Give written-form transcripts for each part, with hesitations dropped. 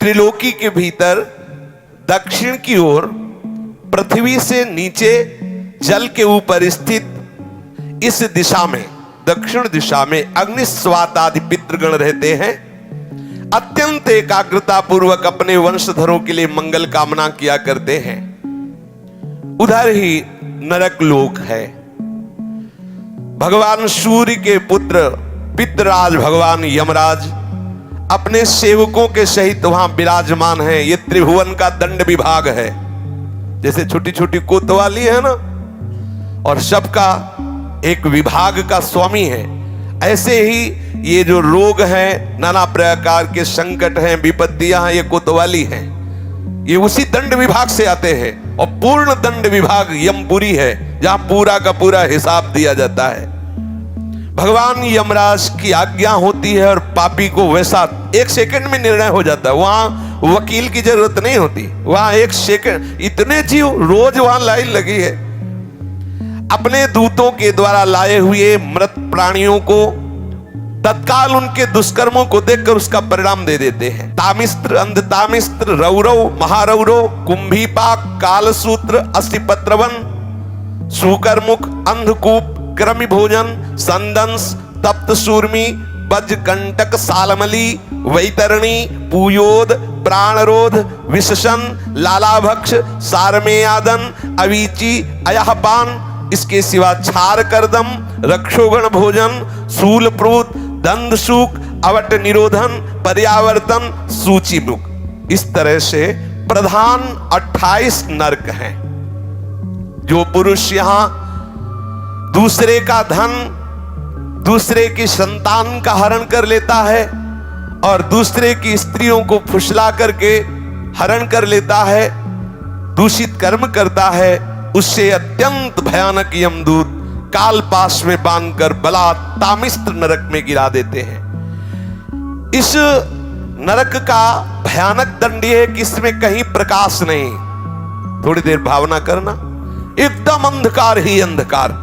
त्रिलोकी के भीतर दक्षिण की ओर पृथ्वी से नीचे जल के ऊपर स्थित इस दिशा में, दक्षिण दिशा में अग्निस्वात आदि पितृगण रहते हैं। अत्यंत एकाग्रता पूर्वक अपने वंशधरों के लिए मंगल कामना किया करते हैं। उधर ही नरक लोक है। भगवान सूर्य के पुत्र पितृराज भगवान यमराज अपने सेवकों के सहित वहां विराजमान है। ये त्रिभुवन का दंड विभाग है। जैसे छोटी छोटी कोतवाली है ना, और सबका एक विभाग का स्वामी है, ऐसे ही ये जो रोग हैं, नाना प्रकार के संकट हैं, विपत्तियां हैं, ये कोतवाली हैं। ये उसी दंड विभाग से आते हैं। और पूर्ण दंड विभाग यमपुरी है, जहां पूरा का पूरा हिसाब दिया जाता है। भगवान यमराज की आज्ञा होती है और पापी को वैसा एक सेकंड में निर्णय हो जाता है। वहां वकील की जरूरत नहीं होती। वहां एक सेकंड, इतने जीव रोज वहां लाइन लगी है। अपने दूतों के द्वारा लाए हुए मृत प्राणियों को तत्काल उनके दुष्कर्मों को देखकर उसका परिणाम दे देते हैं। तामिस्त्र, अंधतामिस्त्र, रौरव, महारौरव, कुंभीपाक, कालसूत्र, अस्थिपत्रवन, सूकरमुख, अंधकूप, क्रमि भोजन, संदंस, तप्त सूर्मी, बजकंटक, सालमली, वैतरणी, पूयोद, प्राणरोध, विशसन, लालाभक्ष, सारमेयादन, अवीची, अयहपान, इसके सिवा छार करदम, रक्षोगण भोजन, शूलप्रूत, दंदसूक, अवट निरोधन, पर्यावर्तन, सूचीमुख। इस तरह से प्रधान 28 नरक हैं। जो पुरुष यहां दूसरे का धन, दूसरे की संतान का हरण कर लेता है और दूसरे की स्त्रियों को फुसला करके हरण कर लेता है, दूषित कर्म करता है, उससे अत्यंत भयानक यमदूत काल पाश में बांधकर बला तामिस्त्र नरक में गिरा देते हैं। इस नरक का भयानक दंड है कि इसमें कहीं प्रकाश नहीं। थोड़ी देर भावना करना, एकदम अंधकार ही अंधकार।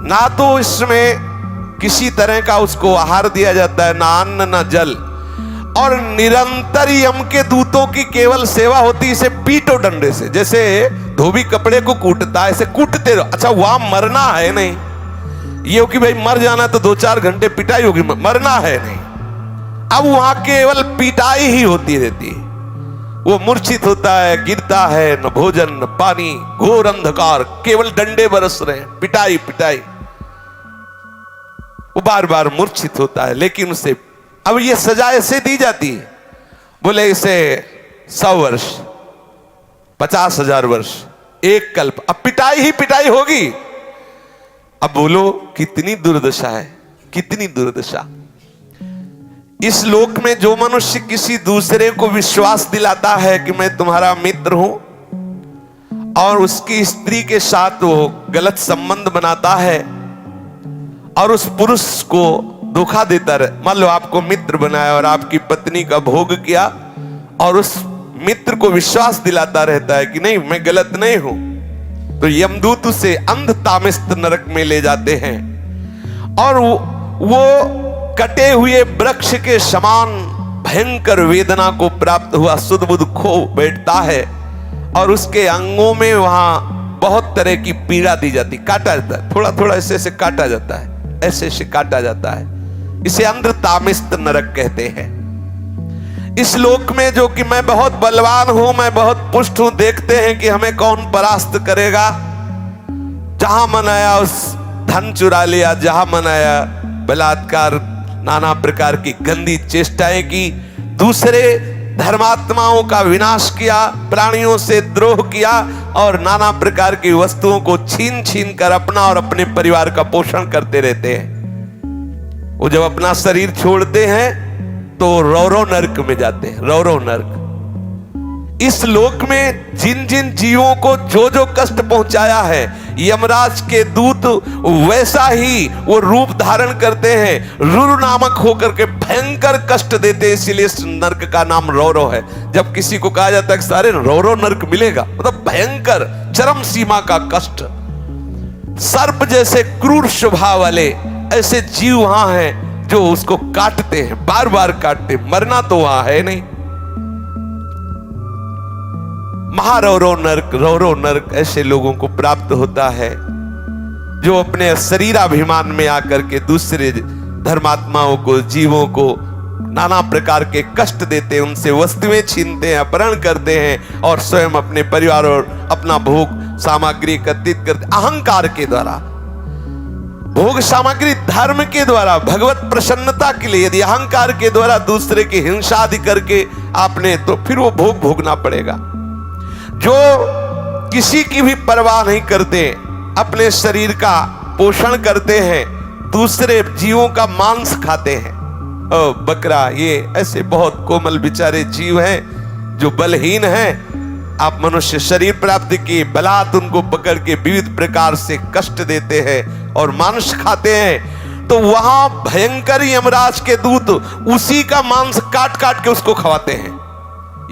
ना तो इसमें किसी तरह का उसको आहार दिया जाता है, ना अन्न ना जल, और निरंतर यम के दूतों की केवल सेवा होती। इसे पीटो डंडे से, जैसे धोबी कपड़े को कूटता है, ऐसे कूटते रहो। अच्छा, वहां मरना है नहीं, ये हो कि भाई मर जाना तो 2-4 घंटे पिटाई होगी, मरना है नहीं। अब वहां केवल पिटाई ही होती रहती है। वो मूर्छित होता है, गिरता है, न भोजन न पानी, घोर अंधकार, केवल डंडे बरस रहे हैं, पिटाई पिटाई। वो बार बार मूर्छित होता है, लेकिन उसे अब ये सजा ऐसे दी जाती है, बोले इसे 100 वर्ष, 50,000 वर्ष, एक कल्प। अब पिटाई ही पिटाई होगी। अब बोलो कितनी दुर्दशा है, कितनी दुर्दशा। इस लोक में जो मनुष्य किसी दूसरे को विश्वास दिलाता है कि मैं तुम्हारा मित्र हूं, और उसकी स्त्री के साथ वो गलत संबंध बनाता है और उस पुरुष को धोखा देता रहे। मान लो आपको मित्र बनाया और आपकी पत्नी का भोग किया, और उस मित्र को विश्वास दिलाता रहता है कि नहीं मैं गलत नहीं हूं, तो यमदूत उसे अंध तामिस्त्र नरक में ले जाते हैं। और वो कटे हुए वृक्ष के समान भयंकर वेदना को प्राप्त हुआ सुध बुध खो बैठता है, और उसके अंगों में वहां बहुत तरह की पीड़ा दी जाती, काटा जाता है, थोड़ा थोड़ा ऐसे ऐसे काटा जाता है, ऐसे ऐसे काटा जाता है। इसे अंध तामिस्त्र नरक कहते हैं। इस लोक में जो कि मैं बहुत बलवान हूं, मैं बहुत पुष्ट हूं, देखते हैं कि हमें कौन परास्त करेगा। जहां मन आया उस धन चुरा लिया, जहां मन आया बलात्कार, नाना प्रकार की गंदी चेष्टाएं की, दूसरे धर्मात्माओं का विनाश किया, प्राणियों से द्रोह किया, और नाना प्रकार की वस्तुओं को छीन छीन कर अपना और अपने परिवार का पोषण करते रहते हैं। वो जब अपना शरीर छोड़ते हैं तो रौरव नरक में जाते हैं, रौरव नरक। इस लोक में जिन जिन जीवों को जो जो कष्ट पहुंचाया है, यमराज के दूत वैसा ही वो रूप धारण करते हैं, रुरु नामक होकर के भयंकर कष्ट देते हैं। इसलिए इस नरक का नाम रौरव है। जब किसी को कहा जाता है कि सारे रौरव नरक मिलेगा, मतलब भयंकर चरम सीमा का कष्ट। सर्प जैसे क्रूर स्वभाव वाले ऐसे जीव वहां हैं जो उसको काटते हैं, बार बार काटते। मरना तो वहां है नहीं। महारौरव नरक, रौरव नरक ऐसे लोगों को प्राप्त होता है जो अपने शरीराभिमान में आकर के दूसरे धर्मात्माओं को, जीवों को नाना प्रकार के कष्ट देते हैं, उनसे वस्तुएं छीनते हैं, अपहरण करते हैं और स्वयं अपने परिवार और अपना भोग सामग्री एकत्रित करते, अहंकार के द्वारा भोग सामग्री, धर्म के द्वारा, भगवत प्रसन्नता के लिए। यदि अहंकार के द्वारा दूसरे की हिंसा आदि करके आपने, तो फिर वो भोग भोगना पड़ेगा। जो किसी की भी परवाह नहीं करते, अपने शरीर का पोषण करते हैं, दूसरे जीवों का मांस खाते हैं, बकरा, ये ऐसे बहुत कोमल बेचारे जीव हैं जो बलहीन हैं। आप मनुष्य शरीर प्राप्त किए, बलात् उनको पकड़ के विविध प्रकार से कष्ट देते हैं और मांस खाते हैं, तो वहां भयंकर यमराज के दूत उसी का मांस काट काट के उसको खवाते हैं।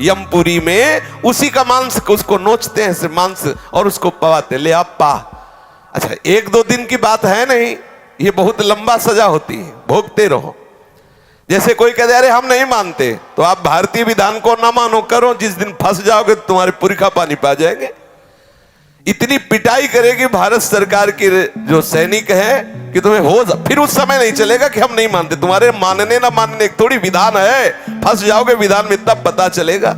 यमपुरी में उसी का मांस को उसको नोचते हैं से मांस और उसको पवाते, ले आप पा। अच्छा, एक दो दिन की बात है नहीं, ये बहुत लंबा सजा होती है, भोगते रहो। जैसे कोई कहते अरे हम नहीं मानते, तो आप भारतीय विधान को ना मानो, करो, जिस दिन फंस जाओगे तो तुम्हारे पुरखा पानी पा जाएंगे। इतनी पिटाई करेगी भारत सरकार के जो सैनिक हैं कि तुम्हें हो फिर उस समय नहीं चलेगा कि हम नहीं मानते। तुम्हारे मानने ना मानने एक थोड़ी विधान है, फंस जाओगे विधान में तब पता चलेगा।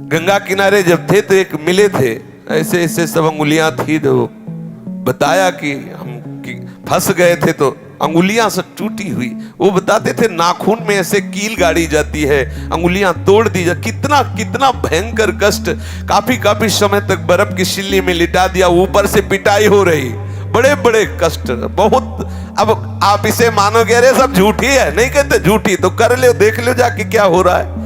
गंगा किनारे जब थे तो एक मिले थे, ऐसे ऐसे सब अंगुलियां थी, तो बताया कि हम फंस गए थे तो अंगुलियां सब टूटी हुई। वो बताते थे नाखून में ऐसे कील गाड़ी जाती है, अंगुलियां तोड़ दी जाती, कितना कितना भयंकर कष्ट। काफी काफी समय तक बर्फ की सिल्ली में लिटा दिया, ऊपर से पिटाई हो रही, बड़े बड़े कष्ट बहुत। अब आप इसे मानोगे अरे सब झूठी है, नहीं कहते झूठी, तो कर ले, देख लो जाके क्या हो रहा है।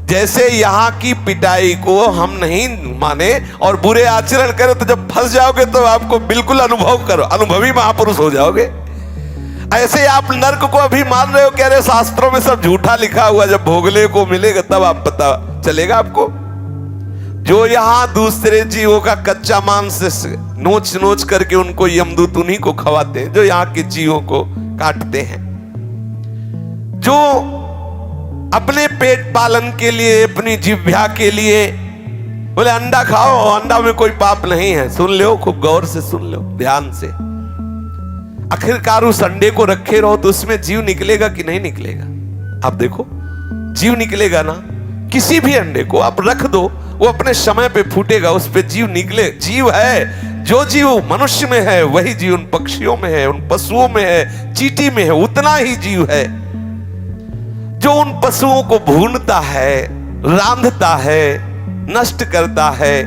जैसे यहाँ की पिटाई को हम नहीं माने और बुरे आचरण करें, तो जब फंस जाओगे तो आपको बिल्कुल अनुभव करो, अनुभवी महापुरुष हो जाओगे। ऐसे आप नर्क को अभी मान रहे हो कि अरे शास्त्रों में सब झूठा लिखा हुआ, जब भोगले को मिलेगा तब आप पता चलेगा आपको। जो यहाँ दूसरे जीवों का कच्चा मांस नोच नोच करके उनको यमदूत उन्हीं को खवाते हैं, जो यहाँ के जीवों को काटते हैं। जो अपने पेट पालन के लिए, अपनी जिह्वा के लिए बोले अंडा खाओ, अंडा में कोई पाप नहीं है, सुन लो, खूब गौर से सुन लो, ध्यान से। आखिरकार उस अंडे को रखे रहो तो उसमें जीव निकलेगा कि नहीं निकलेगा? आप देखो, जीव निकलेगा ना। किसी भी अंडे को आप रख दो, वो अपने समय पे फूटेगा, उस पे जीव निकले। जीव है, जो जीव मनुष्य में है वही जीव उन पक्षियों में है, उन पशुओं में है, चींटी में है, उतना ही जीव है। जो उन पशुओं को भूनता है, रांधता है, नष्ट करता है,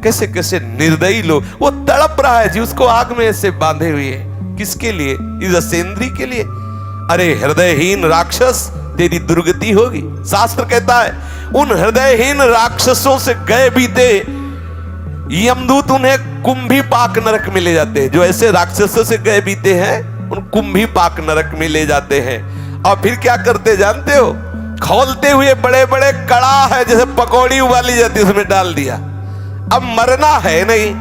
कैसे कैसे निर्दयी लोग, वो तड़प रहा है जी, उसको आग में ऐसे बांधे हुए है। किसके लिए? इस असेंद्री के लिए। अरे हृदयहीन राक्षस, तेरी दुर्गति होगी। शास्त्र कहता है उन हृदयहीन राक्षसों से गए बीते यमदूत उन्हें कुंभी पाक नरक में ले जाते हैं। जो ऐसे राक्षसों से गए बीते हैं उन कुंभी पाक नरक में ले जाते हैं। और फिर क्या करते जानते हो? खोलते हुए बड़े बड़े कड़ा है, जैसे पकौड़ी उबाली जाती है, उसमें डाल दिया। अब मरना है नहीं,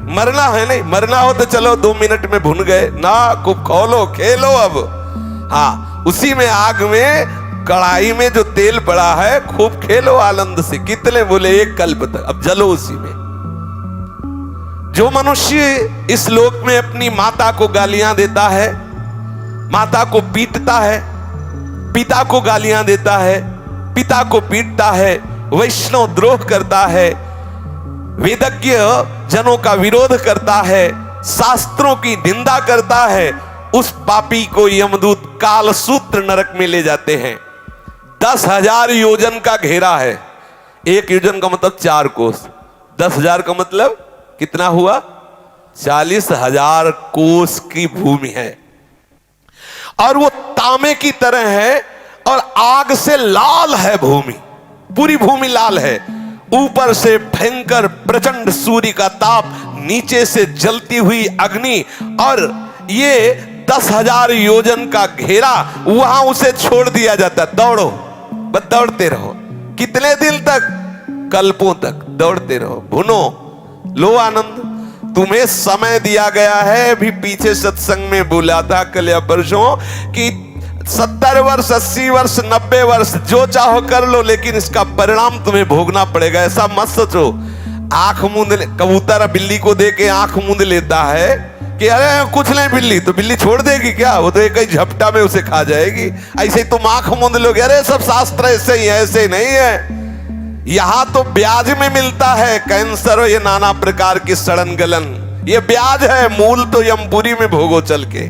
मरना है नहीं, मरना हो तो चलो 2 मिनट में भुन गए ना, खूब खोलो, खेलो। अब हाँ, उसी में आग में, कढ़ाई में जो तेल पड़ा है, खूब खेलो आनंद से। कितने बोले? 1 कल्प तक। अब जलो उसी में। जो मनुष्य इस लोक में अपनी माता को गालियां देता है, माता को पीटता है, पिता को गालियां देता है, पिता को पीटता है, वैष्णव द्रोह करता है, वेदज्ञ जनों का विरोध करता है, शास्त्रों की निंदा करता है, उस पापी को यमदूत कालसूत्र नरक में ले जाते हैं। 10,000 योजन का घेरा है। 1 योजन का मतलब 4 कोस, 10,000 का मतलब कितना हुआ? 40,000 कोस की भूमि है। और वो तांबे की तरह है और आग से लाल है भूमि, पूरी भूमि लाल है। ऊपर से भयंकर प्रचंड सूर्य का ताप, नीचे से जलती हुई अग्नि, और ये 10,000 योजन का घेरा, वहां उसे छोड़ दिया जाता। दौड़ो, बस दौड़ते रहो। कितने दिन तक? कल्पों तक दौड़ते रहो, भुनो, लो आनंद। तुम्हें समय दिया गया है। भी पीछे सत्संग में बोला था कल या परसों कि 70 70 वर्ष, 80 वर्ष, 90 वर्ष जो चाहो कर लो, लेकिन इसका परिणाम तुम्हें भोगना पड़ेगा। ऐसा मत सोचो। आंख मूंद कबूतर बिल्ली को दे के आंख मूंद लेता है कि अरे कुछ नहीं, बिल्ली तो बिल्ली छोड़ देगी क्या? वो तो एक ही झपटा में उसे खा जाएगी। ऐसे ही तुम आंख मूंद लोगे, अरे सब शास्त्र ऐसे ही है। ऐसे नहीं है। यहां तो ब्याज में मिलता है कैंसर और ये नाना प्रकार की सड़न गलन, ये ब्याज है। मूल तो यमपुरी में भोगो चल के।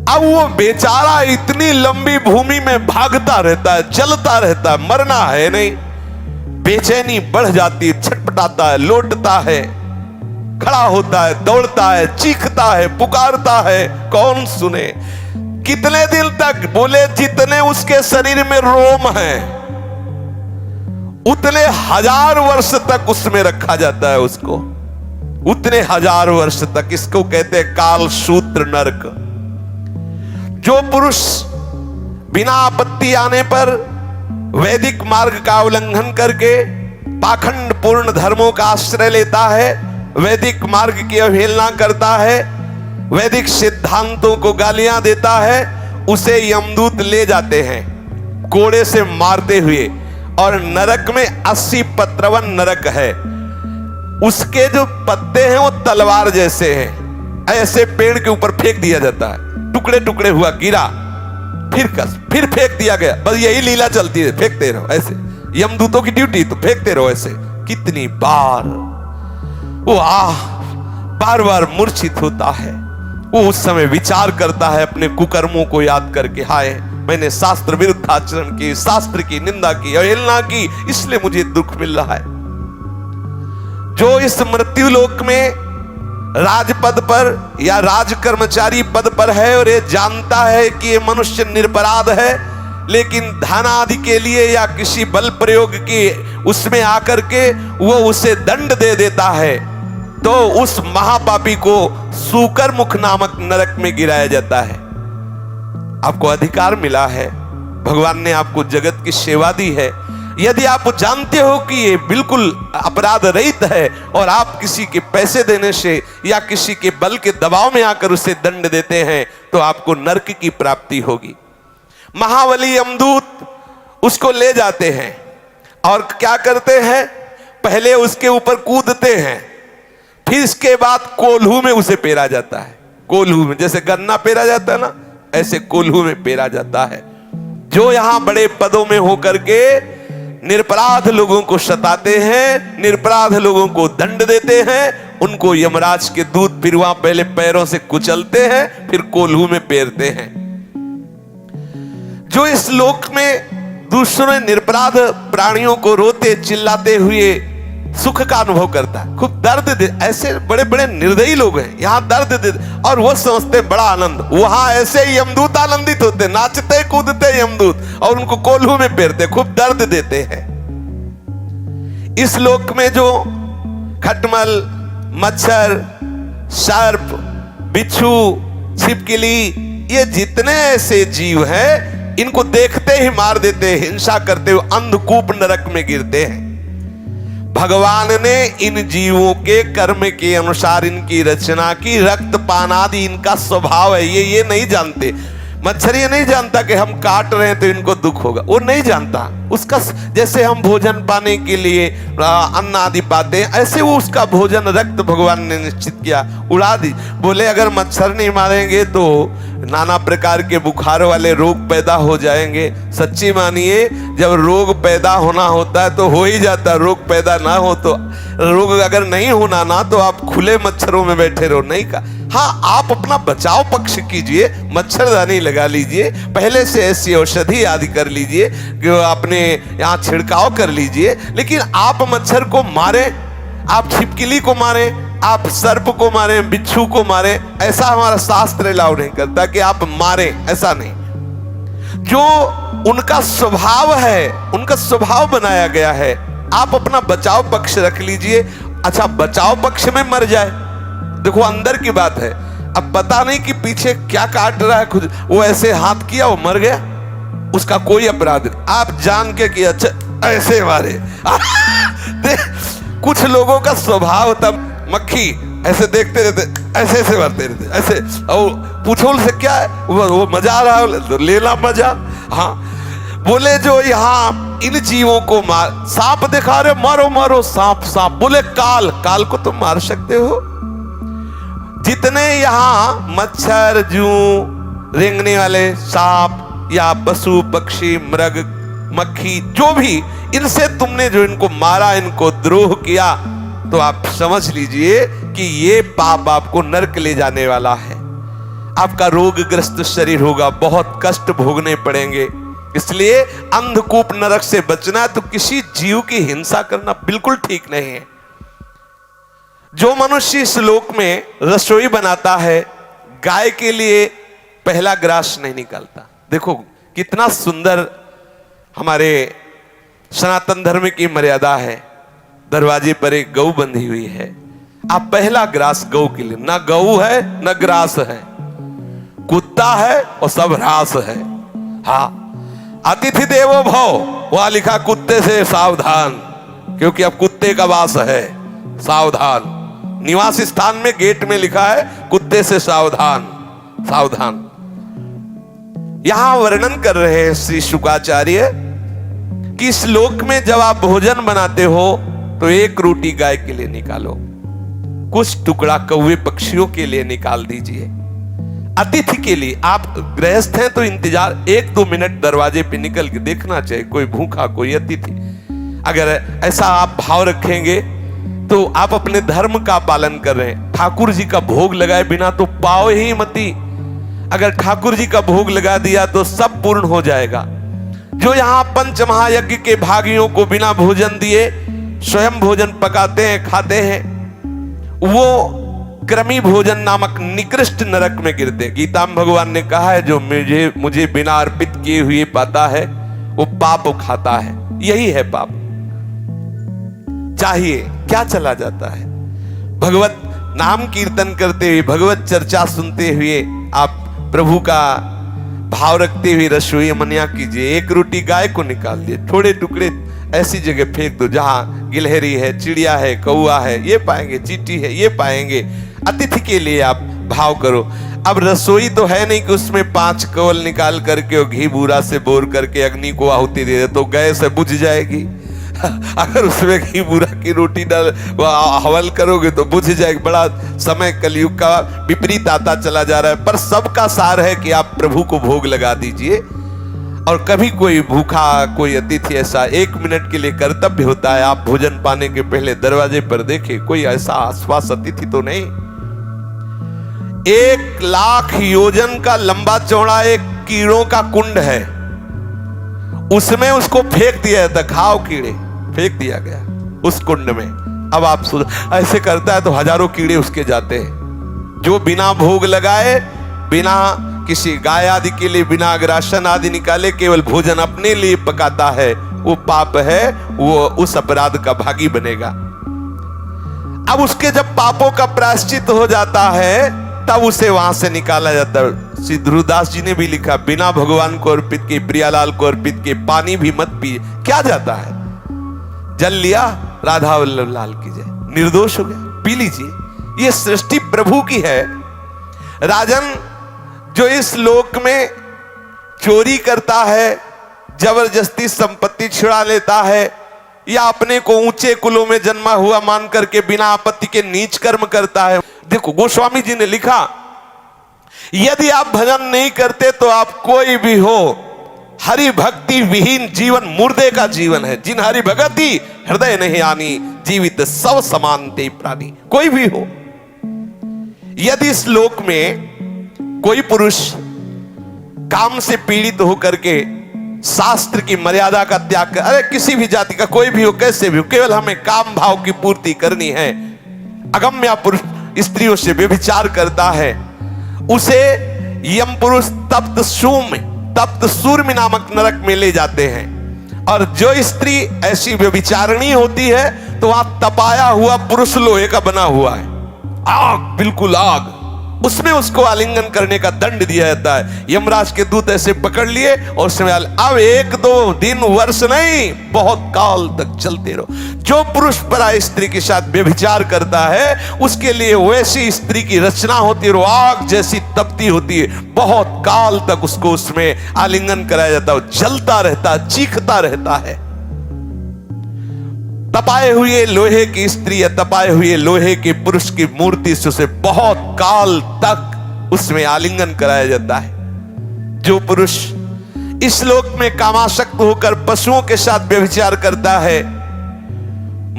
अब वो बेचारा इतनी लंबी भूमि में भागता रहता है, चलता रहता है, मरना है नहीं। बेचैनी बढ़ जाती है, छटपटाता है, लौटता है, खड़ा होता है, दौड़ता है, चीखता है, पुकारता है, कौन सुने? कितने दिन तक? बोले जितने उसके शरीर में रोम है उतने 1000 वर्ष तक उसमें रखा जाता है उसको, उतने 1000 वर्ष तक। इसको कहते हैं काल सूत्र नरक। जो पुरुष बिना आपत्ति आने पर वैदिक मार्ग का उल्लंघन करके पाखंड पूर्ण धर्मों का आश्रय लेता है, वैदिक मार्ग की अवहेलना करता है, वैदिक सिद्धांतों को गालियां देता है, उसे यमदूत ले जाते हैं कोड़े से मारते हुए। और नरक में 80 पत्रवन नरक है। उसके जो पत्ते हैं वो तलवार जैसे हैं। ऐसे पेड़ के ऊपर फेंक दिया जाता है, टुकड़े टुकड़े हुआ, गिरा, फिर कस, फिर फेंक दिया गया। बस यही लीला चलती है, फेंकते रहो ऐसे। यमदूतों की ड्यूटी तो फेंकते रहो ऐसे। कितनी बार वो बार बार मूर्छित होता है। वो उस समय विचार करता है अपने कुकर्मों को याद करके, हाय मैंने शास्त्र विरुद्ध आचरण की, शास्त्र की निंदा की, अवहेलना की, इसलिए मुझे दुख मिल रहा है। जो इस मृत्यु लोक में राजपद पर या राज कर्मचारी पद पर है और ये जानता है कि ये मनुष्य निरपराध है, लेकिन धन आदि के लिए या किसी बल प्रयोग की उसमें आकर के वो उसे दंड दे देता है, तो उस महापापी को सूकर मुख नामक नरक में गिराया जाता है। आपको अधिकार मिला है, भगवान ने आपको जगत की सेवा दी है। यदि आप जानते हो कि ये बिल्कुल अपराध रहित है और आप किसी के पैसे देने से या किसी के बल के दबाव में आकर उसे दंड देते हैं, तो आपको नरक की प्राप्ति होगी। महाबली यमदूत उसको ले जाते हैं और क्या करते हैं? पहले उसके ऊपर कूदते हैं, फिर इसके बाद कोल्हू में उसे पेरा जाता है। कोल्हू में, जैसे गन्ना पेरा जाता है ना, ऐसे कोल्हू में पेरा जाता है। जो यहां बड़े पदों में होकर के निरपराध लोगों को सताते हैं, निरपराध लोगों को दंड देते हैं, उनको यमराज के दूत फिर वहां पहले पैरों से कुचलते हैं, फिर कोल्हू में पेरते हैं। जो इस लोक में दूसरे निरपराध प्राणियों को रोते चिल्लाते हुए सुख का अनुभव करता है, खूब दर्द दे, ऐसे बड़े बड़े निर्दयी लोग हैं यहां दर्द दे, और वो समझते बड़ा आनंद। वहां ऐसे ही यमदूत आनंदित होते, नाचते कूदते यमदूत, और उनको कोल्हू में पेरते, खूब दर्द देते हैं। इस लोक में जो खटमल, मच्छर, सर्प, बिच्छू, छिपकली, ये जितने ऐसे जीव हैं, इनको देखते ही मार देते, हिंसा करते हुए अंधकूप नरक में गिरते हैं। भगवान ने इन जीवों के कर्म के अनुसार इनकी रचना की। रक्तपान आदि इनका स्वभाव है, ये नहीं जानते। मच्छर ये नहीं जानता कि हम काट रहे हैं तो इनको दुख होगा, वो नहीं जानता। उसका जैसे हम भोजन पाने के लिए अन्न आदि पाते हैं, ऐसे वो उसका भोजन रक्त भगवान ने निश्चित किया, उड़ा दी। बोले अगर मच्छर नहीं मारेंगे तो नाना प्रकार के बुखार वाले रोग पैदा हो जाएंगे। सच्ची मानिए, जब रोग पैदा होना होता है तो हो ही जाता, रोग पैदा ना हो तो, रोग अगर नहीं होना ना तो आप खुले मच्छरों में बैठे रहो, नहीं का। हाँ, आप अपना बचाव पक्ष कीजिए, मच्छरदानी लगा लीजिए, पहले से ऐसी औषधि आदि कर लीजिए, अपने यहाँ छिड़काव कर लीजिए, लेकिन आप मच्छर को मारे, आप छिपकली को मारे, आप सर्प को मारे, बिच्छू को मारे, ऐसा हमारा शास्त्र अलाउ नहीं करता कि आप मारे, ऐसा नहीं। जो उनका स्वभाव है, उनका स्वभाव बनाया गया है, आप अपना बचाव पक्ष रख लीजिए। अच्छा, बचाव पक्ष में मर जाए, देखो अंदर की बात है, अब पता नहीं कि पीछे क्या काट रहा है, खुद वो ऐसे हाथ किया वो मर गया, उसका कोई अपराध नहीं। आप जान के कि अच्छा ऐसे मारे कुछ लोगों का स्वभाव, तब मक्खी ऐसे देखते रहते, ऐसे ऐसे भरते रहते, ऐसे। और पूछो उनसे क्या है, वो मजा आ रहा है तो लेला मजा। हाँ, बोले जो यहाँ इन जीवों को मार, सांप दिखा रहे, मारो मारो सांप सांप। बोले काल, काल को तुम मार सकते हो? जितने यहाँ मच्छर, जू, रेंगने वाले सांप या पशु पक्षी मृग मक्खी जो भी, इनसे तुमने जो इनको मारा, इनको द्रोह किया, तो आप समझ लीजिए कि ये पाप आपको नरक ले जाने वाला है। आपका रोगग्रस्त शरीर होगा, बहुत कष्ट भोगने पड़ेंगे। इसलिए अंधकूप नरक से बचना, तो किसी जीव की हिंसा करना बिल्कुल ठीक नहीं है। जो मनुष्य इस लोक में रसोई बनाता है, गाय के लिए पहला ग्रास नहीं निकालता। देखो कितना सुंदर हमारे सनातन धर्म की मर्यादा है। दरवाजे पर एक गऊ बंधी हुई है, आप पहला ग्रास गऊ के लिए, ना गऊ है ना ग्रास है, कुत्ता है और सब ह्रास है। हाँ, अतिथि देवो भव, वहां लिखा कुत्ते से सावधान, क्योंकि अब कुत्ते का वास है, सावधान। निवास स्थान में गेट में लिखा है कुत्ते से सावधान, सावधान। यहां वर्णन कर रहे हैं श्री शुकाचार्य कि इस लोक में जब आप भोजन बनाते हो तो एक रोटी गाय के लिए निकालो, कुछ टुकड़ा कौवे पक्षियों के लिए निकाल दीजिए, अतिथि के लिए। आप गृहस्थ हैं तो इंतजार 1-2 मिनट दरवाजे पे निकल के देखना चाहिए, कोई भूखा कोई अतिथि। अगर ऐसा आप भाव रखेंगे तो आप अपने धर्म का पालन कर रहे हैं। ठाकुर जी का भोग लगाए बिना तो पाओ ही मती, अगर ठाकुर जी का भोग लगा दिया तो सब पूर्ण हो जाएगा। जो यहाँ पंच महायज्ञ के भागियों को बिना भोजन दिए स्वयं भोजन पकाते हैं, खाते हैं, वो क्रमी भोजन नामक निकृष्ट नरक में गिरते। गीता में भगवान ने कहा है, जो मुझे बिना अर्पित किए हुए पाता है वो पाप खाता है। यही है पाप। चाहिए क्या चला जाता है? भगवत नाम कीर्तन करते हुए, भगवत चर्चा सुनते हुए आप प्रभु का भाव रखते हुए रसोई मनिया कीजिए। एक रोटी गाय को निकाल दिए, थोड़े टुकड़े ऐसी जगह फेंक दो जहां गिलहरी है, चिड़िया है, कौआ है, ये पाएंगे, चींटी है, ये पाएंगे। अतिथि के लिए आप भाव करो। अब रसोई तो है नहीं कि उसमें 5 कवल निकाल करके और घी बूरा से बोर करके अग्नि को आहुति दे दे तो गैस बुझ जाएगी। अगर उसमें घी बूरा की रोटी डाल हवल करोगे तो बुझ जाएगी। बड़ा समय कलयुग का विपरीत आता चला जा रहा है। पर सबका सार है कि आप प्रभु को भोग लगा दीजिए। और कभी कोई भूखा कोई अतिथि ऐसा 1 मिनट के लिए कर्तव्य होता है, आप भोजन पाने के पहले दरवाजे पर देखें कोई ऐसा आसपास अतिथि तो नहीं। 1 लाख योजन का लंबा चौड़ा एक कीड़ों का कुंड है, उसमें उसको फेंक दिया था। खाओ कीड़े, फेंक दिया गया उस कुंड में। अब आप ऐसे करता है तो हजारों कीड़े उसके जाते हैं। जो बिना भोग लगाए, बिना किसी गाय आदि के लिए, बिना अग्रासन आदि निकाले, केवल भोजन अपने लिए पकाता है, वो पाप है, वो उस अपराध का भागी बनेगा। अब उसके जब पापों का प्रायश्चित हो जाता है तब उसे वहां से निकाला जाता है। श्री ध्रुवदास जी ने भी लिखा, बिना भगवान को अर्पित के, प्रियालाल को अर्पित के पानी भी मत पिए। क्या जाता है? जल लिया, राधा वल्लभ लाल की जय, निर्दोष हो गया, पी लीजिए। ये सृष्टि प्रभु की है। राजन, जो इस लोक में चोरी करता है, जबरदस्ती संपत्ति छुड़ा लेता है, या अपने को ऊंचे कुलों में जन्मा हुआ मान करके बिना आपत्ति के नीच कर्म करता है। देखो गोस्वामी जी ने लिखा, यदि आप भजन नहीं करते तो आप कोई भी हो, हरि भक्ति विहीन जीवन मुर्दे का जीवन है। जिन हरि भगति हृदय नहीं आनी, जीवित सब समान ते प्राणी। कोई भी हो, यदि इस लोक में कोई पुरुष काम से पीड़ित होकर के शास्त्र की मर्यादा का त्याग कर, अरे किसी भी जाति का कोई भी हो, कैसे भी हो, केवल हमें काम भाव की पूर्ति करनी है, अगम्या पुरुष स्त्रियों से व्यभिचार करता है, उसे यम पुरुष तप्त सूर्य नामक नरक में ले जाते हैं। और जो स्त्री ऐसी व्यभिचारिणी होती है तो वहां तपाया हुआ पुरुष लोहे का बना हुआ है, आग, बिल्कुल आग, उसमें उसको आलिंगन करने का दंड दिया जाता है। यमराज के दूत ऐसे पकड़ लिए और उसमें अब 1-2 दिन वर्ष नहीं, बहुत काल तक चलते रहो। जो पुरुष पराई स्त्री के साथ व्यभिचार करता है उसके लिए वैसी स्त्री की रचना होती है, आग जैसी तपती होती है, बहुत काल तक उसको उसमें आलिंगन कराया जाता है, जलता रहता है, चीखता रहता है। तपाए हुए लोहे की स्त्री या तपाए हुए लोहे के पुरुष की मूर्ति से उसे बहुत काल तक उसमें आलिंगन कराया जाता है। जो पुरुष इस लोक में कामासक्त होकर पशुओं के साथ व्यभिचार करता है,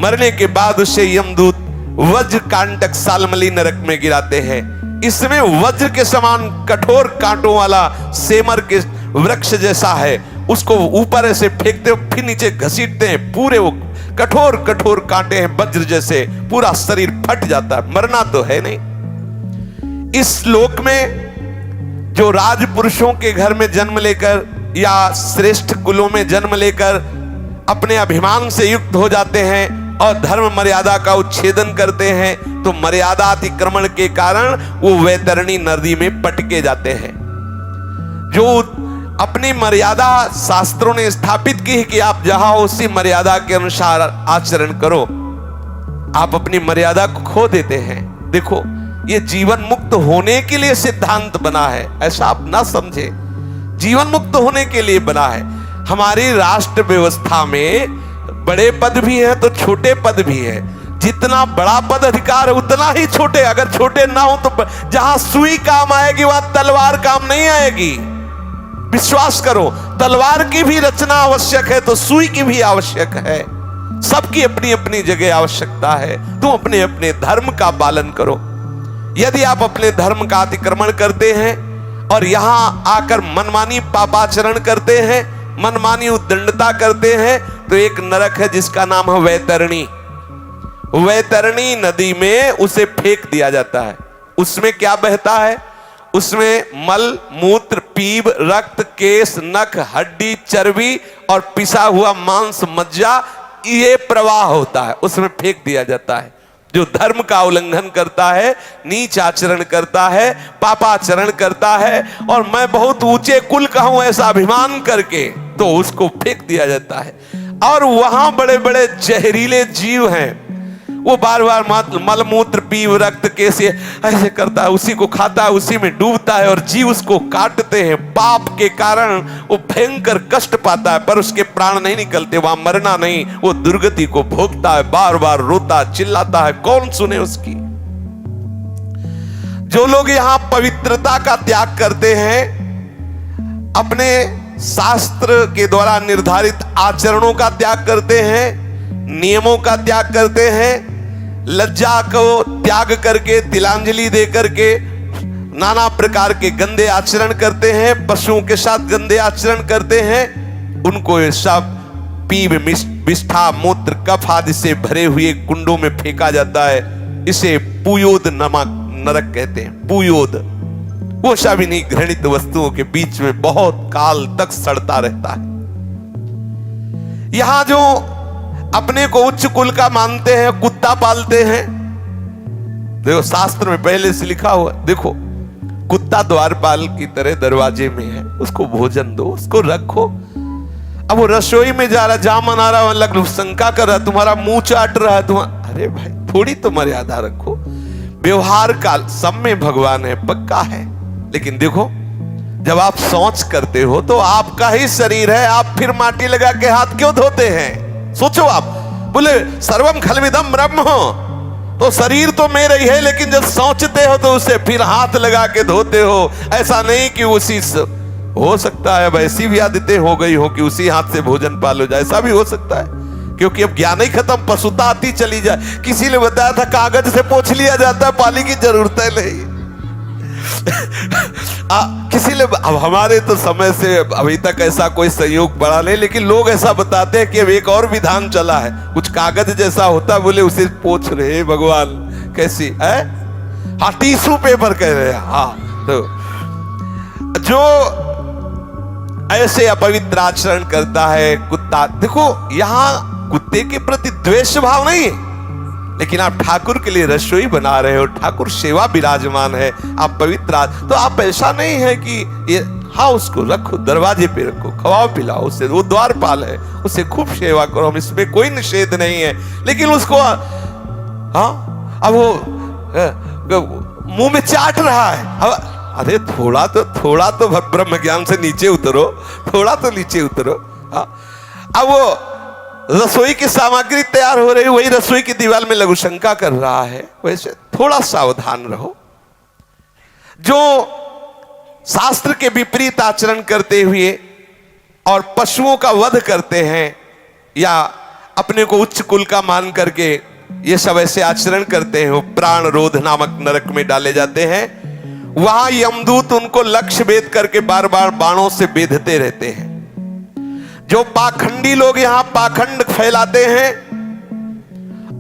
मरने के बाद उसे यमदूत वज्र कांटक सालमली नरक में गिराते हैं। इसमें वज्र के समान कठोर कांटों वाला सेमर के वृक्ष जैसा है, उसको ऊपर ऐसे फेंकते हो फिर नीचे घसीटते हैं, पूरे वो कठोर कठोर कांटे हैं वज्र जैसे, पूरा शरीर फट जाता है, मरना तो है नहीं। इस लोक में जो राजपुरुषों के घर में जन्म लेकर या श्रेष्ठ कुलों में जन्म लेकर अपने अभिमान से युक्त हो जाते हैं और धर्म मर्यादा का उच्छेदन करते हैं, तो मर्यादा अतिक्रमण के कारण वो वैतरणी नदी में पटके जाते हैं। जो अपनी मर्यादा शास्त्रों ने स्थापित की है कि आप जहां हो उसी मर्यादा के अनुसार आचरण करो, आप अपनी मर्यादा को खो देते हैं। देखो, ये जीवन मुक्त होने के लिए सिद्धांत बना है, ऐसा आप ना समझे, जीवन मुक्त होने के लिए बना है। हमारी राष्ट्र व्यवस्था में बड़े पद भी हैं तो छोटे पद भी हैं। जितना बड़ा पद अधिकार है उतना ही छोटे, अगर छोटे ना हो तो जहां सुई काम आएगी वहां तलवार काम नहीं आएगी। विश्वास करो, तलवार की भी रचना आवश्यक है तो सुई की भी आवश्यक है। सबकी अपनी अपनी जगह आवश्यकता है। तुम अपने अपने धर्म का पालन करो। यदि आप अपने धर्म का अतिक्रमण करते हैं और यहां आकर मनमानी पापाचरण करते हैं, मनमानी उद्दंडता करते हैं, तो एक नरक है जिसका नाम है वैतरणी। वैतरणी नदी में उसे फेंक दिया जाता है। उसमें क्या बहता है? उसमें मल, मूत्र, पीप, रक्त, केश, नख, हड्डी, चर्बी और पिसा हुआ मांस, मज्जा, ये प्रवाह होता है, उसमें फेंक दिया जाता है। जो धर्म का उल्लंघन करता है, नीच आचरण करता है, पापाचरण करता है और मैं बहुत ऊंचे कुल का हूं ऐसा अभिमान करके, तो उसको फेंक दिया जाता है। और वहां बड़े बड़े जहरीले जीव हैं, वो बार बार मलमूत्र, पीप, रक्त, केश ऐसे करता है, उसी को खाता है, उसी में डूबता है और जीव उसको काटते हैं। पाप के कारण वो भयंकर कष्ट पाता है पर उसके प्राण नहीं निकलते, वहां मरना नहीं, वो दुर्गति को भोगता है, बार बार रोता चिल्लाता है, कौन सुने उसकी। जो लोग यहां पवित्रता का त्याग करते हैं, अपने शास्त्र के द्वारा निर्धारित आचरणों का त्याग करते हैं, नियमों का त्याग करते हैं, लज्जा को त्याग करके, तिलांजलि दे करके नाना प्रकार के गंदे आचरण करते हैं, पशुओं के साथ गंदे आचरण करते हैं, उनको ये सब पीप, विष्ठा, मूत्र, कफ आदि से भरे हुए कुंडों में फेंका जाता है। इसे पुयोद नमक नरक कहते हैं। पुयोद वो शाविनी घृणित वस्तुओं के बीच में बहुत काल तक सड़ता रहता है। यहां जो अपने को उच्च कुल का मानते हैं, कुत्ता पालते हैं, देखो शास्त्र में पहले से लिखा हुआ, देखो कुत्ता द्वारपाल की तरह दरवाजे में है, उसको भोजन दो, उसको रखो। अब वो रसोई में जा रहा, जामन आ रहा, लग शंका कर रहा, तुम्हारा मुंह चाट रहा है, अरे भाई थोड़ी तो मर्यादा रखो। व्यवहार का सब में भगवान है, पक्का है, लेकिन देखो जब आप शौच करते हो तो आपका ही शरीर है, आप फिर माटी लगा के हाथ क्यों धोते हैं? सोचो आप, बोले सर्वम खलविदम ब्रह्म, तो शरीर तो मेरा ही है, लेकिन जब सोचते हो तो उसे फिर हाथ लगा के धोते हो। ऐसा नहीं कि उसी हो सकता है वैसी भी आदतें हो गई हो कि उसी हाथ से भोजन पालो जाए, ऐसा भी हो सकता है, क्योंकि अब ज्ञान ही खत्म, पशुता आती चली जाए। किसी ने बताया था कागज से पोंछ लिया जाता है, पानी की जरूरत है नहीं। किसी ने, अब हमारे तो समय से अभी तक ऐसा कोई संयोग पड़ा नहीं, लेकिन लोग ऐसा बताते हैं कि अब एक और विधान चला है, कुछ कागज जैसा होता, बोले उसे पोंछ रहे। भगवान कैसी है? हाँ, टिश्यू पेपर कह रहे हैं। हाँ, तो जो ऐसे अपवित्र आचरण करता है कुत्ता, देखो यहां कुत्ते के प्रति द्वेष भाव नहीं है, लेकिन आप ठाकुर के लिए रसोई बना रहे हो, ठाकुर सेवा विराजमान है, आप पवित्र, तो आप ऐसा नहीं है कि ये हाँ उसको रखो, दरवाजे पे रखो, खवाओ पिलाओ उसे, वो द्वारपाल है, उसे खूब सेवा करो, हम इसमें कोई निषेध नहीं है। लेकिन उसको हाँ अब वो मुंह में चाट रहा है, अरे थोड़ा तो ब्रह्म ज्ञान से नीचे उतरो, थोड़ा तो नीचे उतरो। अब वो रसोई की सामग्री तैयार हो रही, वही रसोई की दीवार में लघुशंका कर रहा है। वैसे थोड़ा सावधान रहो। जो शास्त्र के विपरीत आचरण करते हुए और पशुओं का वध करते हैं या अपने को उच्च कुल का मान करके ये सब ऐसे आचरण करते हैं, वो प्राण रोध नामक नरक में डाले जाते हैं। वहां यमदूत उनको लक्ष्य भेद करके बार बार बाणों से बेधते रहते हैं। जो पाखंडी लोग यहां पाखंड फैलाते हैं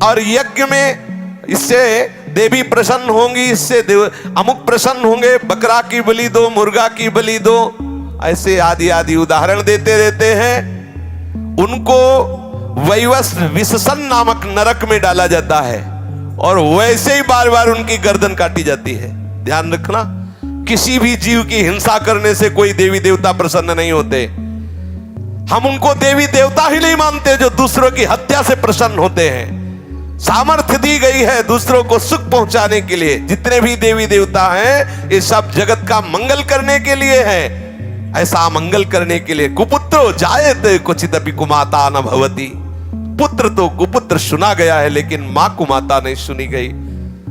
और यज्ञ में इससे देवी प्रसन्न होंगी, इससे अमुक प्रसन्न होंगे, बकरा की बलि दो, मुर्गा की बलि दो, ऐसे आदि आदि उदाहरण देते रहते हैं। उनको वैवस्व विससन नामक नरक में डाला जाता है और वैसे ही बार बार उनकी गर्दन काटी जाती है। ध्यान रखना, किसी भी जीव की हिंसा करने से कोई देवी देवता प्रसन्न नहीं होते। हम उनको देवी देवता ही नहीं मानते जो दूसरों की हत्या से प्रसन्न होते हैं। सामर्थ्य दी गई है दूसरों को सुख पहुंचाने के लिए। जितने भी देवी देवता हैं ये सब जगत का मंगल करने के लिए है, ऐसा मंगल करने के लिए। कुपुत्रो जायते क्वचिदपि कुमाता न भवति। पुत्र तो कुपुत्र सुना गया है लेकिन मां कुमाता नहीं सुनी गई।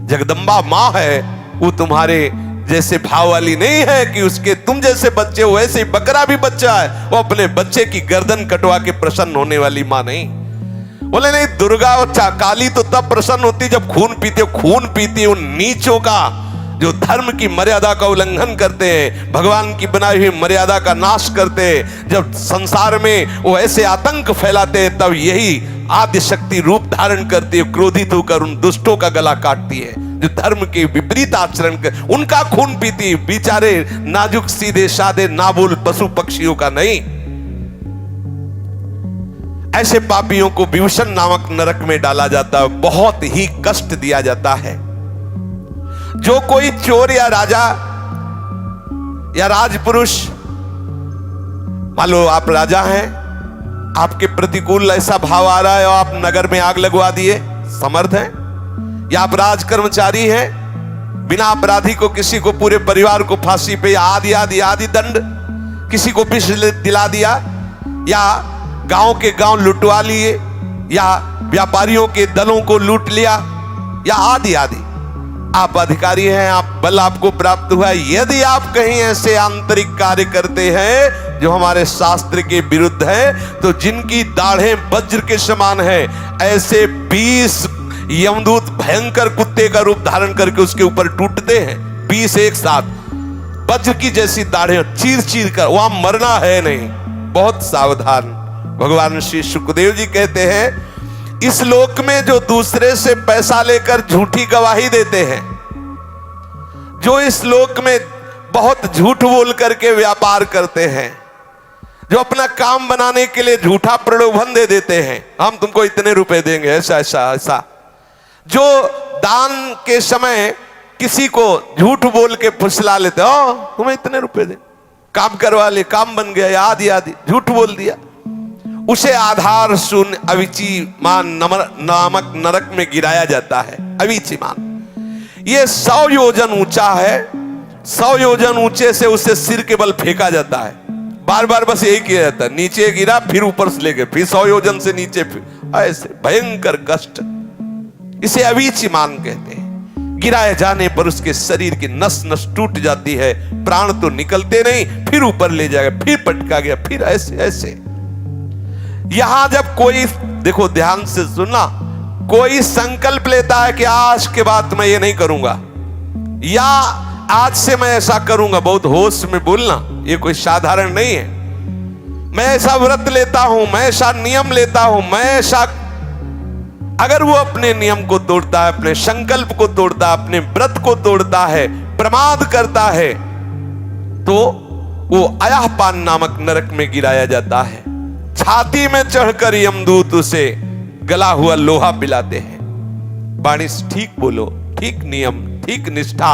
जगदम्बा मां है, वो तुम्हारे जैसे भाव वाली नहीं है कि उसके तुम जैसे बच्चे हो, वैसे ही बकरा भी बच्चा है, वो अपने बच्चे की गर्दन कटवा के प्रसन्न होने वाली मां नहीं। बोले नहीं, दुर्गा और काली तो तब प्रसन्न होती जब खून पीते। खून पीती उन नीचों का जो धर्म की मर्यादा का उल्लंघन करते हैं, भगवान की बनाई हुई मर्यादा का नाश करते हैं। जब संसार में वो ऐसे आतंक फैलाते हैं तब यही आद्य शक्ति रूप धारण करती है, क्रोधित होकर उन दुष्टों का गला काटती है जो धर्म के विपरीत आचरण कर, उनका खून पीती। बेचारे नाजुक सीधे साधे नाबुल पशु पक्षियों का नहीं। ऐसे पापियों को विभूषण नामक नरक में डाला जाता है, बहुत ही कष्ट दिया जाता है। जो कोई चोर या राजा या राजपुरुष, मान लो आप राजा हैं, आपके प्रतिकूल ऐसा भाव आ रहा है और आप नगर में आग लगवा दिए, समर्थ हैं। या आप राज कर्मचारी हैं, बिना अपराधी को किसी को पूरे परिवार को फांसी पे आदि आदि आदि दंड, किसी को विष दिला दिया, या गांव के गांव लुटवा लिए, या व्यापारियों के दलों को लूट लिया, या आदि आदि। आप अधिकारी हैं, आप बल आपको प्राप्त हुआ। यदि आप कहीं ऐसे आंतरिक कार्य करते हैं जो हमारे शास्त्र के विरुद्ध है, तो जिनकी दाढ़ें वज्र के समान है, ऐसे 20 यमदूत भयंकर कुत्ते का रूप धारण करके उसके ऊपर टूटते हैं। 20 एक साथ वज्र की जैसी दाढ़ें चीर चीर कर, वहां मरना है नहीं। बहुत सावधान। भगवान श्री सुखदेव जी कहते हैं, इस लोक में जो दूसरे से पैसा लेकर झूठी गवाही देते हैं, जो इस लोक में बहुत झूठ बोल करके व्यापार करते हैं, जो अपना काम बनाने के लिए झूठा प्रलोभन दे देते हैं, हम तुमको इतने रुपए देंगे, ऐसा ऐसा ऐसा। जो दान के समय किसी को झूठ बोल के फुसला लेते, ओ तुम्हें इतने रुपए दे, काम करवा ले, काम बन गया, आदि आदि झूठ बोल दिया, उसे आधार शून्य अविचीमान नामक नरक में गिराया जाता है। अविचीमान ये 100 योजन ऊंचा है, 100 योजन ऊंचे से उसे सिर के बल फेंका जाता है। बार बार बस यही किया जाता है, नीचे गिरा फिर ऊपर से लेके फिर 100 योजन से नीचे, फिर ऐसे भयंकर कष्ट। इसे अविचीमान कहते हैं। गिराए जाने पर उसके शरीर की नस नस टूट जाती है, प्राण तो निकलते नहीं, फिर ऊपर ले जाएगा, फिर पटका गया, फिर ऐसे ऐसे। यहां जब कोई, देखो ध्यान से सुनना, कोई संकल्प लेता है कि आज के बाद मैं ये नहीं करूंगा, या आज से मैं ऐसा करूंगा, बहुत होश में बोलना, ये कोई साधारण नहीं है। मैं ऐसा व्रत लेता हूं, मैं ऐसा नियम लेता हूं, मैं ऐसा, अगर वो अपने नियम को तोड़ता है, अपने संकल्प को तोड़ता है, अपने व्रत को तोड़ता है, प्रमाद करता है, तो वो अयहपान नामक नरक में गिराया जाता है। छाती में चढ़कर यमदूत उसे गला हुआ लोहा पिलाते हैं। वाणी ठीक बोलो, ठीक नियम, ठीक निष्ठा,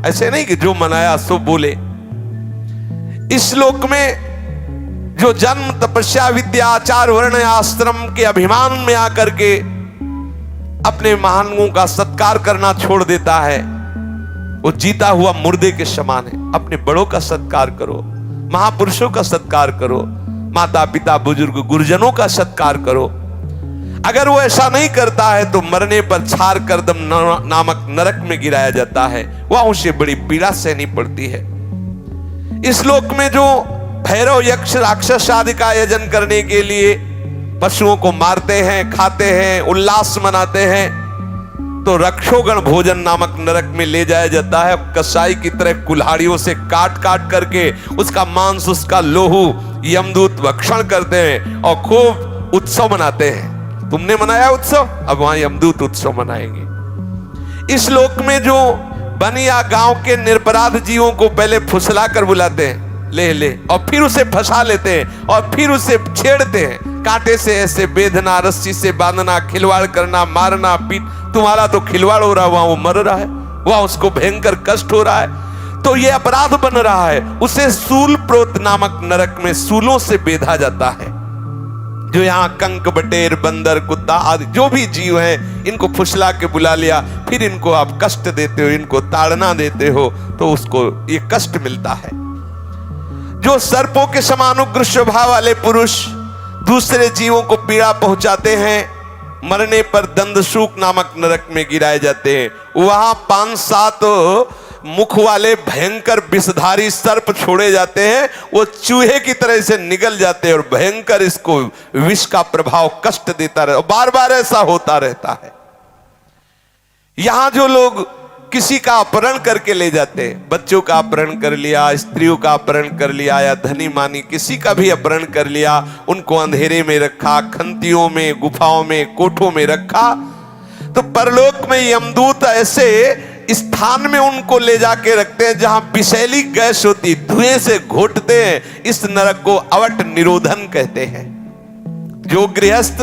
ऐसे नहीं कि जो मनाया सो बोले। इस लोक में जो जन्म, तपस्या, विद्या, आचार, वर्ण, आश्रम के अभिमान में आकर के अपने महानों का सत्कार करना छोड़ देता है, वो जीता हुआ मुर्दे के समान है। अपने बड़ों का सत्कार करो, महापुरुषों का सत्कार करो, माता पिता बुजुर्ग गुरुजनों का सत्कार करो। अगर वो ऐसा नहीं करता है तो मरने पर छार करदम नामक नरक में गिराया जाता है, वह उसे बड़ी पीड़ा सहनी पड़ती है। इस लोक में जो भैरव, यक्ष, राक्षस आदि का आयोजन करने के लिए पशुओं को मारते हैं, खाते हैं, उल्लास मनाते हैं, तो रक्षोगण भोजन नामक नरक में ले जाया जाता है। कसाई की तरह कुल्हाड़ियों से काट काट करके उसका मांस, उसका लोहू यमदूत भक्षण करते हैं और खूब उत्सव मनाते हैं। तुमने मनाया उत्सव, अब वहां यमदूत उत्सव मनाएंगे। इस लोक में जो बन या गांव के निरपराध जीवों को पहले फुसला कर बुलाते हैं, ले ले, और फिर उसे फंसा लेते हैं और फिर उसे छेड़ते हैं, कांटे से ऐसे बेधना, रस्सी से बांधना, खिलवाड़ करना, मारना, पीट। तुम्हारा तो खिलवाड़ हो रहा है, वहां वो मर रहा है, वहां उसको भयंकर कष्ट हो रहा है, तो ये अपराध बन रहा है। उसे सूल प्रोत नामक नरक में सूलों से बेधा जाता है। जो यहाँ कंक, बटेर, बंदर, कुत्ता आदि जो भी जीव हैं, इनको फुसला के बुला लिया, फिर इनको आप कष्ट देते हो, इनको ताड़ना देते हो, तो उसको ये कष्ट मिलता है। जो सर्पों के समान उग्र स्वभाव वाले पुरुष दूसरे जीवों को पीड़ा पहुंचाते हैं, मरने पर दंदसूक नामक नरक में गिराए जाते हैं। वहां 5-7 मुख वाले भयंकर विषधारी सर्प छोड़े जाते हैं, वो चूहे की तरह से निगल जाते हैं और भयंकर इसको विष का प्रभाव कष्ट देता रहता, बार बार ऐसा होता रहता है। यहां जो लोग किसी का अपहरण करके ले जाते हैं, बच्चों का अपहरण कर लिया, स्त्रियों का अपहरण कर लिया, या धनी मानी किसी का भी अपहरण कर लिया, उनको अंधेरे में रखा, खंतियों में, गुफाओं में, कोठों में रखा, तो परलोक में यमदूत ऐसे स्थान में उनको ले जाके रखते हैं जहां विषैली गैस होती, धुएं से घोटते हैं। इस नरक को अवट निरोधन कहते हैं। जो गृहस्थ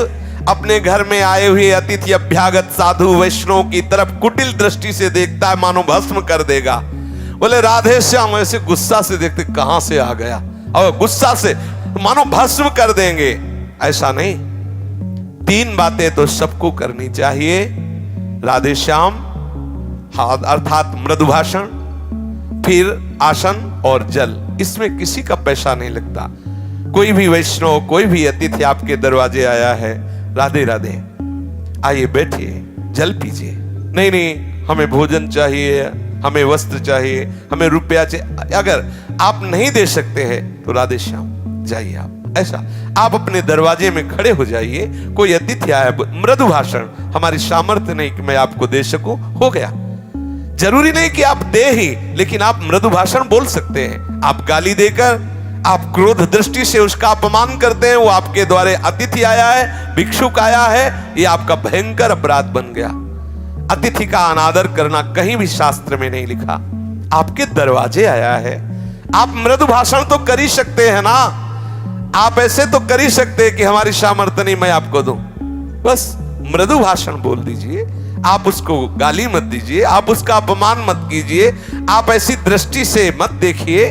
अपने घर में आए हुए अतिथि, अभ्यागत, साधु, वैष्णव की तरफ कुटिल दृष्टि से देखता है, मानो भस्म कर देगा। बोले राधे श्याम, ऐसे गुस्सा से देखते, कहां से आ गया, और गुस्सा से मानो भस्म कर देंगे। ऐसा नहीं, 3 बातें तो सबको करनी चाहिए। राधे श्याम अर्थात मृदु भाषण, फिर आसन और जल, इसमें किसी का पैसा नहीं लगता। कोई भी वैष्णव, कोई भी अतिथि आपके दरवाजे आया है, राधे राधे, आइए बैठिए, जल पीजिए, नहीं नहीं हमें भोजन चाहिए, हमें वस्त्र चाहिए, हमें रुपया चाहिए, अगर आप नहीं दे सकते हैं तो राधे श्याम जाइए आप। ऐसा आप अपने दरवाजे में खड़े हो जाइए, कोई अतिथि आया, मृदु भाषण, हमारी सामर्थ्य नहीं कि मैं आपको दे सकूं, हो गया। जरूरी नहीं कि आप दे ही, लेकिन आप मृदु भाषण बोल सकते हैं। आप गाली देकर, आप क्रोध दृष्टि से उसका अपमान करते हैं, वो आपके द्वारे अतिथि आया है, भिक्षुक आया है, ये आपका भयंकर अपराध बन गया। अतिथि का अनादर करना कहीं भी शास्त्र में नहीं लिखा। आपके दरवाजे आया है, आप मृदु भाषण तो कर ही सकते हैं ना। आप ऐसे तो कर ही सकते हैं कि हमारी सामर्थ्य नहीं, मैं आपको दूं, बस मृदु भाषण बोल दीजिए। आप उसको गाली मत दीजिए, आप उसका अपमान मत कीजिए, आप ऐसी दृष्टि से मत देखिए।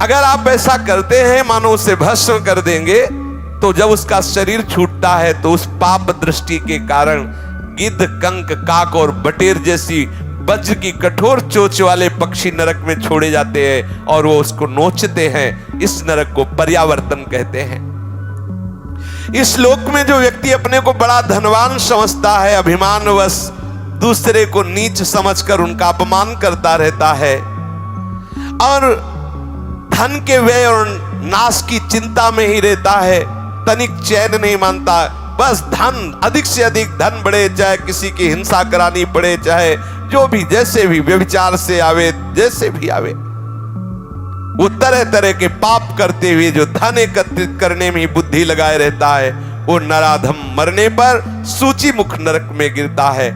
अगर आप ऐसा करते हैं, मानो उसे भस्म कर देंगे, तो जब उसका शरीर छूटता है तो उस पाप दृष्टि के कारण गिद्ध, कंक, काक और बटेर जैसी वज्र की कठोर चोंच वाले पक्षी नरक में छोड़े जाते हैं और वो उसको नोचते हैं। इस नरक को पर्यावर्तन कहते हैं। इस लोक में जो व्यक्ति अपने को बड़ा धनवान समझता है, अभिमानवश दूसरे को नीच समझकर उनका अपमान करता रहता है और धन के व्यय और नाश की चिंता में ही रहता है, तनिक चैन नहीं मानता। बस धन, अधिक से अधिक धन बढ़े, चाहे किसी की हिंसा करानी पड़े, चाहे जो भी, जैसे भी, व्यभिचार से आवे, जैसे भी आवे, वो तरह तरह के पाप करते हुए जो धन एकत्रित करने में बुद्धि लगाए रहता है, वो नराधम मरने पर सूची मुख नरक में गिरता है।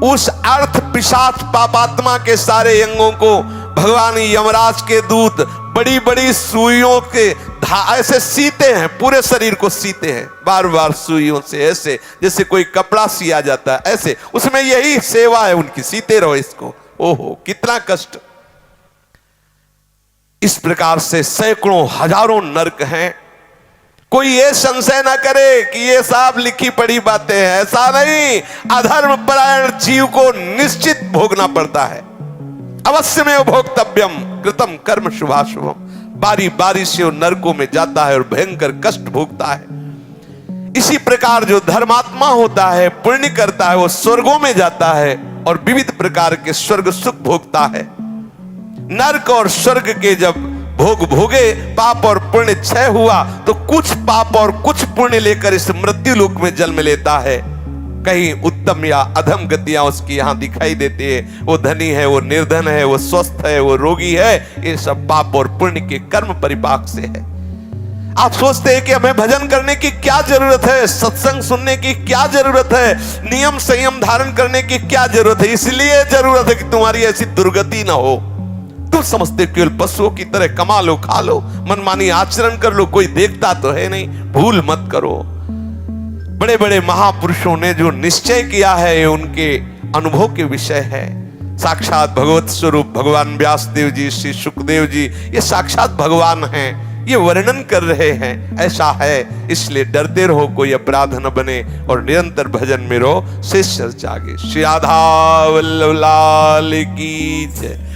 उस अर्थ पिशाच पापात्मा के सारे अंगों को भगवान यमराज के दूत बड़ी बड़ी सुइयों के ऐसे सीते हैं, पूरे शरीर को सीते हैं बार बार सुइयों से, ऐसे जैसे कोई कपड़ा सिया जाता है, ऐसे उसमें यही सेवा है उनकी, सीते रहो इसको। ओहो कितना कष्ट। इस प्रकार से सैकड़ों हजारों नरक हैं। कोई ये संशय ना करे कि ये सब लिखी पढ़ी बातें हैं, ऐसा नहीं। अधर्म परायण जीव को निश्चित भोगना पड़ता है। अवश्य में भोक्तव्यम कृतम कर्म शुभाशुभम। बारी बारी से वो नरकों में जाता है और भयंकर कष्ट भोगता है। इसी प्रकार जो धर्मात्मा होता है, पुण्य करता है, वो स्वर्गों में जाता है और विविध प्रकार के स्वर्ग सुख भोगता है। नरक और स्वर्ग के जब भोग भोगे, पाप और पुण्य क्षय हुआ, तो कुछ पाप और कुछ पुण्य लेकर इस मृत्यु लोक में जन्म लेता है। कहीं उत्तम या अधम गतियां उसकी यहां दिखाई देती है। वो धनी है, वो निर्धन है, वो स्वस्थ है, वो रोगी है, ये सब पाप और पुण्य के कर्म परिपाक से है। आप सोचते हैं कि हमें भजन करने की क्या जरूरत है, सत्संग सुनने की क्या जरूरत है, नियम संयम धारण करने की क्या जरूरत है? इसलिए जरूरत है कि तुम्हारी ऐसी दुर्गति ना हो। तुम समझते केवल पशुओं की तरह कमा लो, खा लो, मनमानी आचरण कर लो, कोई देखता तो है नहीं। भूल मत करो। बड़े बड़े महापुरुषों ने जो निश्चय किया है ये उनके अनुभव के विषय है। साक्षात भगवत स्वरूप भगवान व्यासदेव जी, श्री सुखदेव जी, ये साक्षात भगवान हैं, ये वर्णन कर रहे हैं। ऐसा है, इसलिए डरते रहो, कोई अपराध न बने और निरंतर भजन में रहो। शेष चर्चा आगे। श्री राधा वल्लभ लाल की जय।